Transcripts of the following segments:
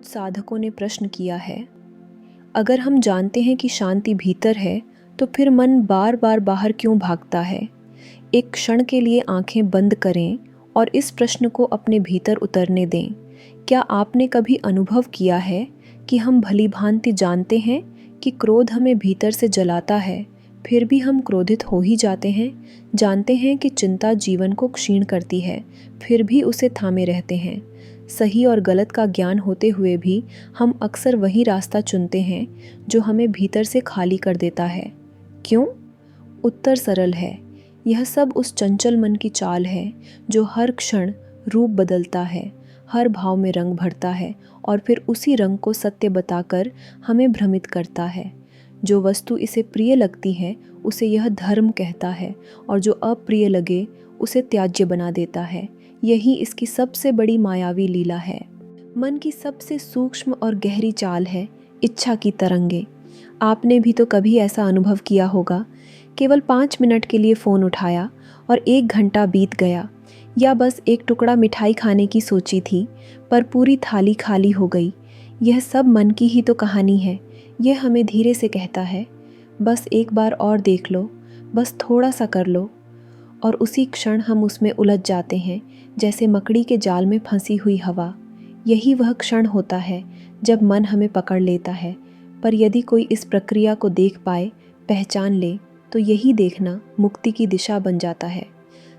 कुछ साधकों ने प्रश्न किया है, अगर हम जानते हैं कि शांति भीतर है तो फिर मन बार बार बाहर क्यों भागता है? एक क्षण के लिए आंखें बंद करें और इस प्रश्न को अपने भीतर उतरने दें। क्या आपने कभी अनुभव किया है कि हम भली भांति जानते हैं कि क्रोध हमें भीतर से जलाता है, फिर भी हम क्रोधित हो ही जाते हैं? जानते हैं कि चिंता जीवन को क्षीण करती है, फिर भी उसे थामे रहते हैं। सही और गलत का ज्ञान होते हुए भी हम अक्सर वही रास्ता चुनते हैं जो हमें भीतर से खाली कर देता है। क्यों? उत्तर सरल है। यह सब उस चंचल मन की चाल है जो हर क्षण रूप बदलता है, हर भाव में रंग भरता है और फिर उसी रंग को सत्य बताकर हमें भ्रमित करता है। जो वस्तु इसे प्रिय लगती है उसे यह धर्म कहता है और जो अप्रिय लगे उसे त्याज्य बना देता है। यही इसकी सबसे बड़ी मायावी लीला है। मन की सबसे सूक्ष्म और गहरी चाल है इच्छा की तरंगे। आपने भी तो कभी ऐसा अनुभव किया होगा, केवल 5 मिनट के लिए फ़ोन उठाया और 1 घंटा बीत गया, या बस एक टुकड़ा मिठाई खाने की सोची थी पर पूरी थाली खाली हो गई। यह सब मन की ही तो कहानी है। यह हमें धीरे से कहता है, बस एक बार और देख लो, बस थोड़ा सा कर लो, और उसी क्षण हम उसमें उलझ जाते हैं जैसे मकड़ी के जाल में फंसी हुई हवा। यही वह क्षण होता है जब मन हमें पकड़ लेता है। पर यदि कोई इस प्रक्रिया को देख पाए, पहचान ले, तो यही देखना मुक्ति की दिशा बन जाता है।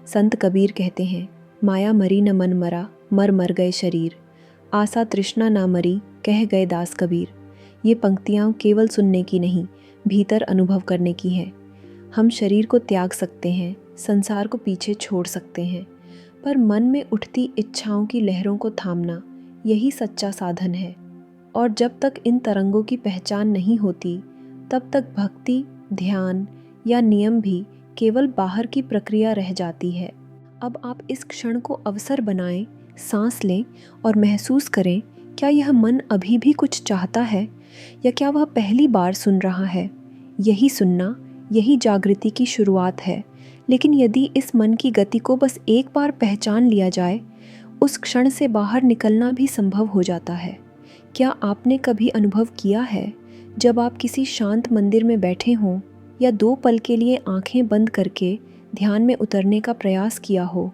संत कबीर कहते हैं, माया मरी न मन मरा, मर मर गए शरीर। आशा तृष्णा ना मरी, कह गए दास कबीर। ये पंक्तियाँ केवल सुनने की नहीं, भीतर अनुभव करने की हैं। हम शरीर को त्याग सकते हैं, संसार को पीछे छोड़ सकते हैं, पर मन में उठती इच्छाओं की लहरों को थामना, यही सच्चा साधन है। और जब तक इन तरंगों की पहचान नहीं होती, तब तक भक्ति, ध्यान या नियम भी केवल बाहर की प्रक्रिया रह जाती है। अब आप इस क्षण को अवसर बनाएं, सांस लें और महसूस करें, क्या यह मन अभी भी कुछ चाहता है या क्या वह पहली बार सुन रहा है? यही सुनना, यही जागृति की शुरुआत है। लेकिन यदि इस मन की गति को बस एक बार पहचान लिया जाए, उस क्षण से बाहर निकलना भी संभव हो जाता है। क्या आपने कभी अनुभव किया है, जब आप किसी शांत मंदिर में बैठे हों या 2 पल के लिए आंखें बंद करके ध्यान में उतरने का प्रयास किया हो,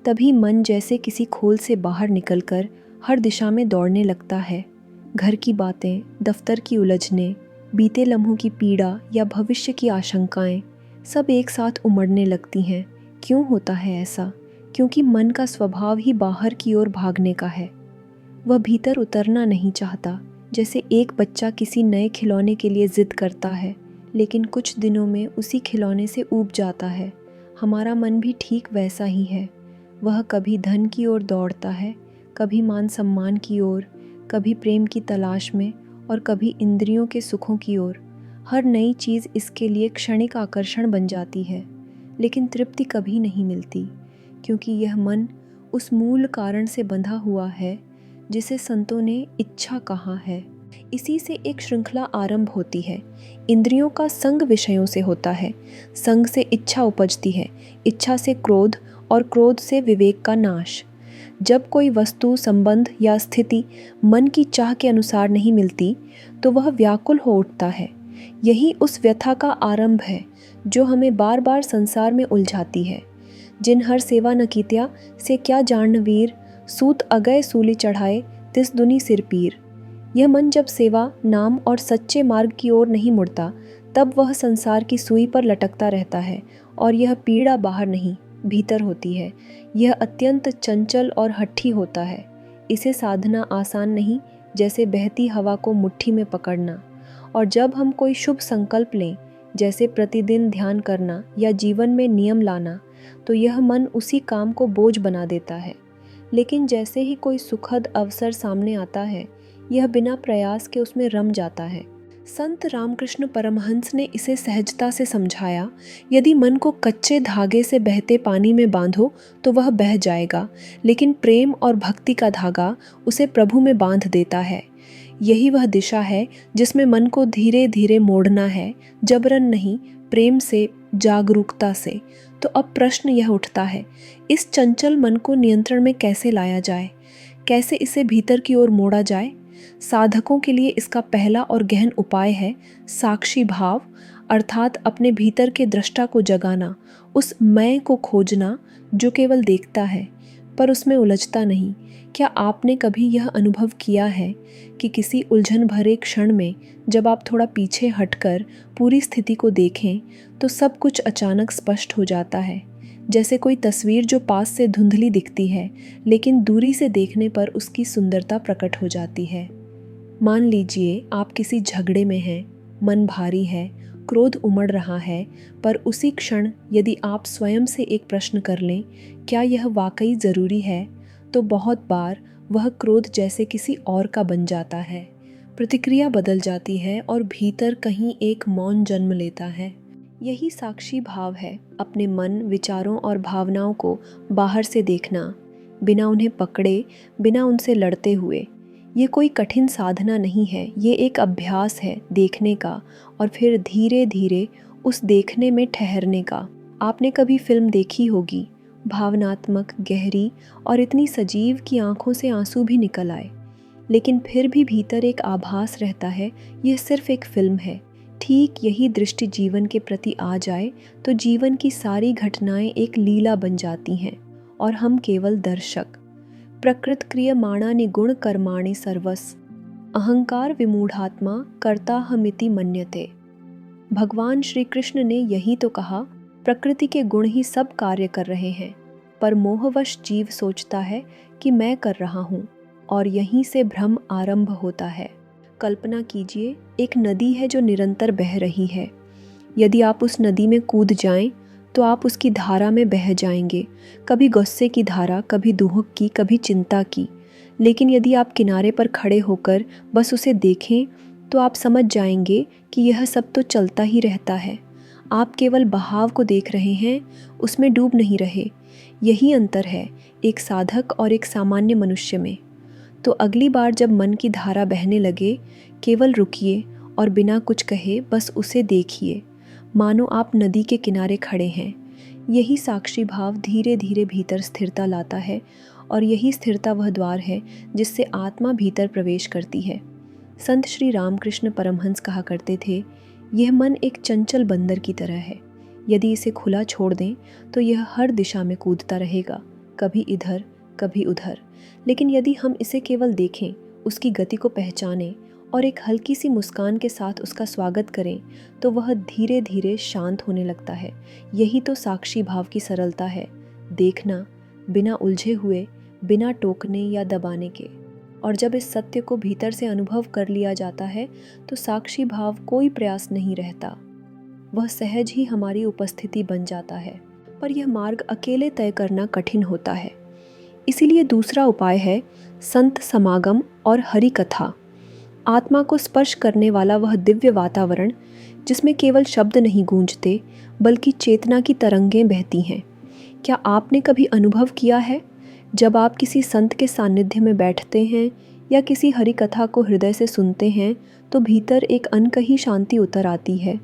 तभी मन जैसे किसी खोल से बाहर निकलकर हर दिशा में दौड़ने लगता है। घर की बातें, दफ्तर की उलझनें, बीते लम्हों की पीड़ा या भविष्य की आशंकाएं सब एक साथ उमड़ने लगती हैं। क्यों होता है ऐसा? क्योंकि मन का स्वभाव ही बाहर की ओर भागने का है। वह भीतर उतरना नहीं चाहता। जैसे एक बच्चा किसी नए खिलौने के लिए जिद करता है, लेकिन कुछ दिनों में उसी खिलौने से ऊब जाता है। हमारा मन भी ठीक वैसा ही है। वह कभी धन की ओर दौड़ता है, कभी मान सम्मान की ओर, कभी प्रेम की तलाश में और कभी इंद्रियों के सुखों की ओर। हर नई चीज़ इसके लिए क्षणिक आकर्षण बन जाती है, लेकिन तृप्ति कभी नहीं मिलती, क्योंकि यह मन उस मूल कारण से बंधा हुआ है जिसे संतों ने इच्छा कहा है। इसी से एक श्रृंखला आरंभ होती है। इंद्रियों का संग विषयों से होता है, संग से इच्छा उपजती है, इच्छा से क्रोध और क्रोध से विवेक का नाश। जब कोई वस्तु, संबंध या स्थिति मन की चाह के अनुसार नहीं मिलती, तो वह व्याकुल हो उठता है। यही उस व्यथा का आरंभ है जो हमें बार बार संसार में उलझाती है। जिन हर सेवा न कीत्या से क्या जान वीर, सूत अगय सूली चढ़ाए तिस दुनी सिर पीर। यह मन जब सेवा, नाम और सच्चे मार्ग की ओर नहीं मुड़ता, तब वह संसार की सुई पर लटकता रहता है और यह पीड़ा बाहर नहीं, भीतर होती है। यह अत्यंत चंचल और हठी होता है। इसे साधना आसान नहीं, जैसे बहती हवा को मुट्ठी में पकड़ना। और जब हम कोई शुभ संकल्प लें, जैसे प्रतिदिन ध्यान करना या जीवन में नियम लाना, तो यह मन उसी काम को बोझ बना देता है। लेकिन जैसे ही कोई सुखद अवसर सामने आता है, यह बिना प्रयास के उसमें रम जाता है। संत रामकृष्ण परमहंस ने इसे सहजता से समझाया, यदि मन को कच्चे धागे से बहते पानी में बांधो तो वह बह जाएगा, लेकिन प्रेम और भक्ति का धागा उसे प्रभु में बांध देता है। यही वह दिशा है जिसमें मन को धीरे धीरे मोड़ना है, जबरन नहीं, प्रेम से, जागरूकता से। तो अब प्रश्न यह उठता है, इस चंचल मन को नियंत्रण में कैसे लाया जाए? कैसे इसे भीतर की ओर मोड़ा जाए? साधकों के लिए इसका पहला और गहन उपाय है साक्षी भाव, अर्थात अपने भीतर के दृष्टा को जगाना, उस मैं को खोजना जो केवल देखता है पर उसमें उलझता नहीं। क्या आपने कभी यह अनुभव किया है कि किसी उलझन भरे क्षण में जब आप थोड़ा पीछे हटकर पूरी स्थिति को देखें तो सब कुछ अचानक स्पष्ट हो जाता है, जैसे कोई तस्वीर जो पास से धुंधली दिखती है लेकिन दूरी से देखने पर उसकी सुंदरता प्रकट हो जाती है। मान लीजिए आप किसी झगड़े में हैं, मन भारी है, क्रोध उमड़ रहा है, पर उसी क्षण यदि आप स्वयं से एक प्रश्न कर लें, क्या यह वाकई ज़रूरी है, तो बहुत बार वह क्रोध जैसे किसी और का बन जाता है। प्रतिक्रिया बदल जाती है और भीतर कहीं एक मौन जन्म लेता है। यही साक्षी भाव है, अपने मन, विचारों और भावनाओं को बाहर से देखना, बिना उन्हें पकड़े, बिना उनसे लड़ते हुए। ये कोई कठिन साधना नहीं है, ये एक अभ्यास है देखने का और फिर धीरे धीरे उस देखने में ठहरने का। आपने कभी फिल्म देखी होगी, भावनात्मक, गहरी और इतनी सजीव कि आंखों से आंसू भी निकल आए, लेकिन फिर भी भीतर एक आभास रहता है यह सिर्फ एक फिल्म है। ठीक यही दृष्टि जीवन के प्रति आ जाए तो जीवन की सारी घटनाएं एक लीला बन जाती हैं और हम केवल दर्शक। प्रकृत क्रियमाणा निगुण कर्माणि सर्वस, अहंकार विमूढ़ात्मा कर्ता हमिति मन्यते। भगवान श्री कृष्ण ने यही तो कहा, प्रकृति के गुण ही सब कार्य कर रहे हैं, पर मोहवश जीव सोचता है कि मैं कर रहा हूँ और यहीं से भ्रम आरंभ होता है। कल्पना कीजिए, एक नदी है जो निरंतर बह रही है। यदि आप उस नदी में कूद जाएं तो आप उसकी धारा में बह जाएंगे, कभी गुस्से की धारा, कभी दुहक की, कभी चिंता की। लेकिन यदि आप किनारे पर खड़े होकर बस उसे देखें तो आप समझ जाएंगे कि यह सब तो चलता ही रहता है। आप केवल बहाव को देख रहे हैं, उसमें डूब नहीं रहे। यही अंतर है एक साधक और एक सामान्य मनुष्य में। तो अगली बार जब मन की धारा बहने लगे, केवल रुकिए और बिना कुछ कहे बस उसे देखिए, मानो आप नदी के किनारे खड़े हैं। यही साक्षी भाव धीरे धीरे भीतर स्थिरता लाता है और यही स्थिरता वह द्वार है जिससे आत्मा भीतर प्रवेश करती है। संत श्री रामकृष्ण परमहंस कहा करते थे, यह मन एक चंचल बंदर की तरह है। यदि इसे खुला छोड़ दें तो यह हर दिशा में कूदता रहेगा, कभी इधर कभी उधर। लेकिन यदि हम इसे केवल देखें, उसकी गति को पहचानें और एक हल्की सी मुस्कान के साथ उसका स्वागत करें तो वह धीरे धीरे शांत होने लगता है। यही तो साक्षी भाव की सरलता है, देखना बिना उलझे हुए, बिना टोकने या दबाने के। और जब इस सत्य को भीतर से अनुभव कर लिया जाता है तो साक्षी भाव कोई प्रयास नहीं रहता, वह सहज ही हमारी उपस्थिति बन जाता है। पर यह मार्ग अकेले तय करना कठिन होता है। इसीलिए दूसरा उपाय है संत समागम और हरि कथा। आत्मा को स्पर्श करने वाला वह दिव्य वातावरण जिसमें केवल शब्द नहीं गूंजते बल्कि चेतना की तरंगें बहती हैं। क्या आपने कभी अनुभव किया है, जब आप किसी संत के सानिध्य में बैठते हैं या किसी हरि कथा को हृदय से सुनते हैं तो भीतर एक अनकही शांति उतर आती है।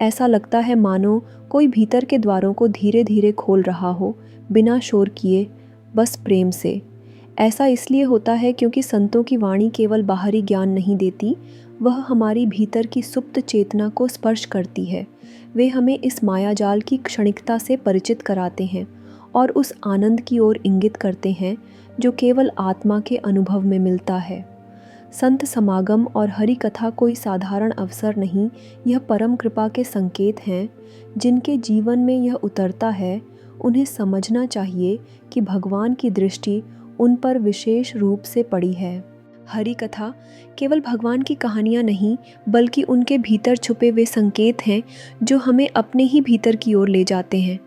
ऐसा लगता है मानो कोई भीतर के द्वारों को धीरे धीरे खोल रहा हो, बिना शोर किए, बस प्रेम से। ऐसा इसलिए होता है क्योंकि संतों की वाणी केवल बाहरी ज्ञान नहीं देती, वह हमारी भीतर की सुप्त चेतना को स्पर्श करती है। वे हमें इस मायाजाल की क्षणिकता से परिचित कराते हैं और उस आनंद की ओर इंगित करते हैं जो केवल आत्मा के अनुभव में मिलता है। संत समागम और हरि कथा कोई साधारण अवसर नहीं, यह परम कृपा के संकेत हैं। जिनके जीवन में यह उतरता है उन्हें समझना चाहिए कि भगवान की दृष्टि उन पर विशेष रूप से पड़ी है। हरि कथा केवल भगवान की कहानियाँ नहीं बल्कि उनके भीतर छुपे वे संकेत हैं जो हमें अपने ही भीतर की ओर ले जाते हैं।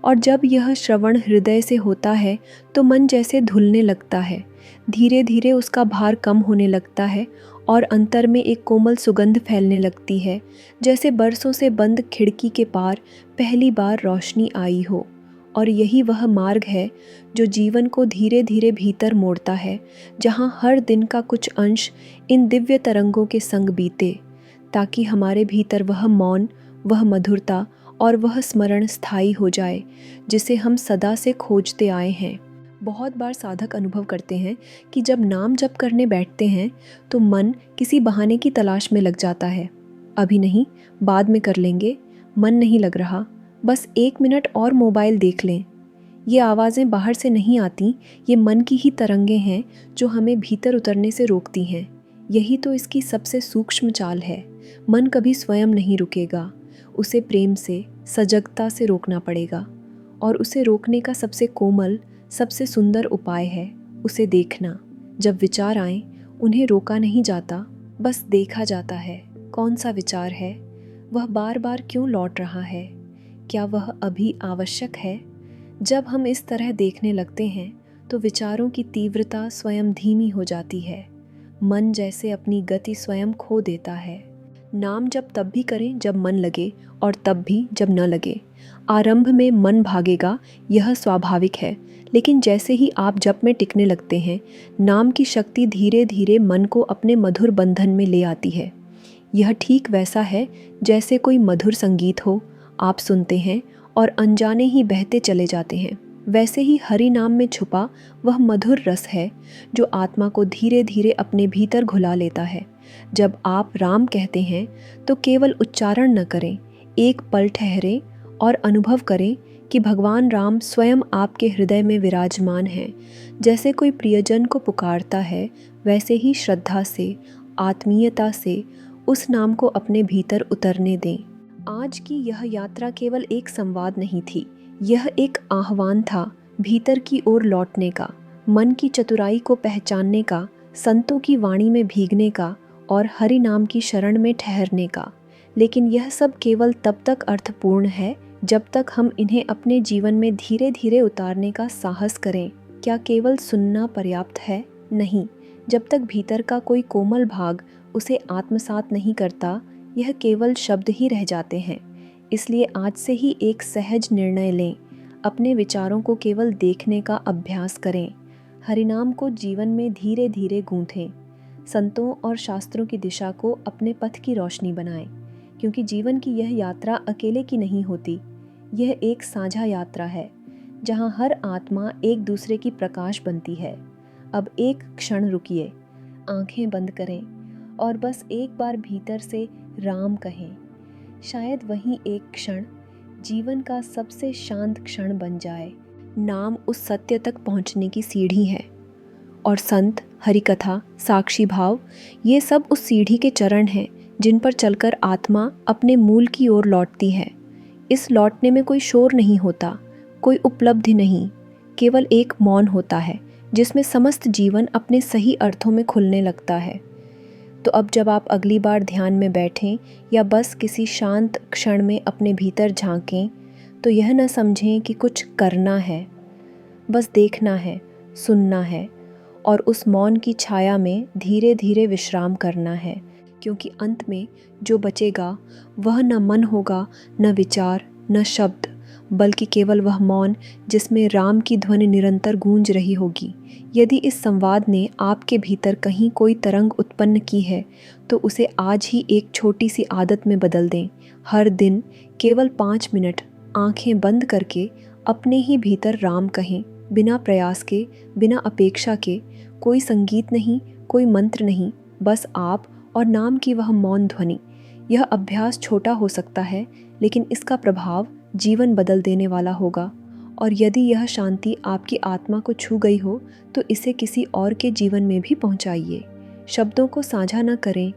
और जब यह श्रवण हृदय से होता है तो मन जैसे धुलने लगता है, धीरे धीरे उसका भार कम होने लगता है और अंतर में एक कोमल सुगंध फैलने लगती है, जैसे बरसों से बंद खिड़की के पार पहली बार रोशनी आई हो। और यही वह मार्ग है जो जीवन को धीरे धीरे भीतर मोड़ता है, जहाँ हर दिन का कुछ अंश इन दिव्य तरंगों के संग बीते, ताकि हमारे भीतर वह मौन, वह मधुरता और वह स्मरण स्थायी हो जाए जिसे हम सदा से खोजते आए हैं। बहुत बार साधक अनुभव करते हैं कि जब नाम जप करने बैठते हैं तो मन किसी बहाने की तलाश में लग जाता है। अभी नहीं, बाद में कर लेंगे, मन नहीं लग रहा, बस 1 मिनट और मोबाइल देख लें। ये आवाज़ें बाहर से नहीं आती, ये मन की ही तरंगें हैं जो हमें भीतर उतरने से रोकती हैं। यही तो इसकी सबसे सूक्ष्म चाल है। मन कभी स्वयं नहीं रुकेगा, उसे प्रेम से, सजगता से रोकना पड़ेगा। और उसे रोकने का सबसे कोमल, सबसे सुंदर उपाय है उसे देखना। जब विचार आए, उन्हें रोका नहीं जाता, बस देखा जाता है। कौन सा विचार है? वह बार बार क्यों लौट रहा है? क्या वह अभी आवश्यक है? जब हम इस तरह देखने लगते हैं तो विचारों की तीव्रता स्वयं धीमी हो जाती है। मन जैसे अपनी गति स्वयं खो देता है। नाम जब तब भी करें जब मन लगे और तब भी जब न लगे। आरंभ में मन भागेगा, यह स्वाभाविक है, लेकिन जैसे ही आप जप में टिकने लगते हैं, नाम की शक्ति धीरे धीरे मन को अपने मधुर बंधन में ले आती है। यह ठीक वैसा है जैसे कोई मधुर संगीत हो, आप सुनते हैं और अनजाने ही बहते चले जाते हैं। वैसे ही हरि नाम में छुपा वह मधुर रस है जो आत्मा को धीरे धीरे अपने भीतर घुला लेता है। जब आप राम कहते हैं तो केवल उच्चारण न करें, एक पल ठहरें और अनुभव करें कि भगवान राम स्वयं आपके हृदय में विराजमान हैं। जैसे कोई प्रियजन को पुकारता है, वैसे ही श्रद्धा से, आत्मीयता से उस नाम को अपने भीतर उतरने दें। आज की यह यात्रा केवल एक संवाद नहीं थी, यह एक आह्वान था भीतर की ओर लौटने का, मन की चतुराई को पहचानने का, संतों की वाणी में भीगने का और हरि नाम की शरण में ठहरने का। लेकिन यह सब केवल तब तक अर्थपूर्ण है जब तक हम इन्हें अपने जीवन में धीरे धीरे उतारने का साहस करें। क्या केवल सुनना पर्याप्त है? नहीं। जब तक भीतर का कोई कोमल भाग उसे आत्मसात नहीं करता, यह केवल शब्द ही रह जाते हैं। इसलिए आज से ही एक सहज निर्णय लें, अपने विचारों को केवल देखने का अभ्यास करें। हरिनाम को जीवन में धीरे धीरे गूंथें। संतों और शास्त्रों की दिशा को अपने पथ की रोशनी बनाएं, क्योंकि जीवन की यह यात्रा अकेले की नहीं होती। यह एक साझा यात्रा है जहां हर आत्मा एक दूसरे की प्रकाश बनती है। अब एक क्षण रुकिए, आंखें बंद करें और बस एक बार भीतर से राम कहें। शायद वही एक क्षण जीवन का सबसे शांत क्षण बन जाए। नाम उस सत्य तक पहुंचने की सीढ़ी है और संत, हरिकथा, साक्षी भाव, ये सब उस सीढ़ी के चरण हैं जिन पर चलकर आत्मा अपने मूल की ओर लौटती है। इस लौटने में कोई शोर नहीं होता, कोई उपलब्धि नहीं, केवल एक मौन होता है जिसमें समस्त जीवन अपने सही अर्थों में खुलने लगता है। तो अब जब आप अगली बार ध्यान में बैठें या बस किसी शांत क्षण में अपने भीतर झांकें, तो यह न समझें कि कुछ करना है, बस देखना है, सुनना है और उस मौन की छाया में धीरे धीरे विश्राम करना है। क्योंकि अंत में जो बचेगा वह न मन होगा, न विचार, न शब्द, बल्कि केवल वह मौन जिसमें राम की ध्वनि निरंतर गूंज रही होगी। यदि इस संवाद ने आपके भीतर कहीं कोई तरंग उत्पन्न की है तो उसे आज ही एक छोटी सी आदत में बदल दें। हर दिन केवल 5 मिनट आंखें बंद करके अपने ही भीतर राम कहें, बिना प्रयास के, बिना अपेक्षा के। कोई संगीत नहीं, कोई मंत्र नहीं, बस आप और नाम की वह मौन ध्वनि। यह अभ्यास छोटा हो सकता है, लेकिन इसका प्रभाव जीवन बदल देने वाला होगा। और यदि यह शांति आपकी आत्मा को छू गई हो तो इसे किसी और के जीवन में भी पहुंचाइए। शब्दों को साझा न करें,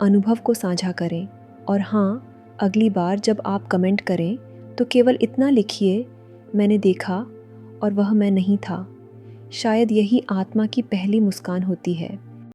अनुभव को साझा करें। और हाँ, अगली बार जब आप कमेंट करें तो केवल इतना लिखिए, मैंने देखा और वह मैं नहीं था। शायद यही आत्मा की पहली मुस्कान होती है।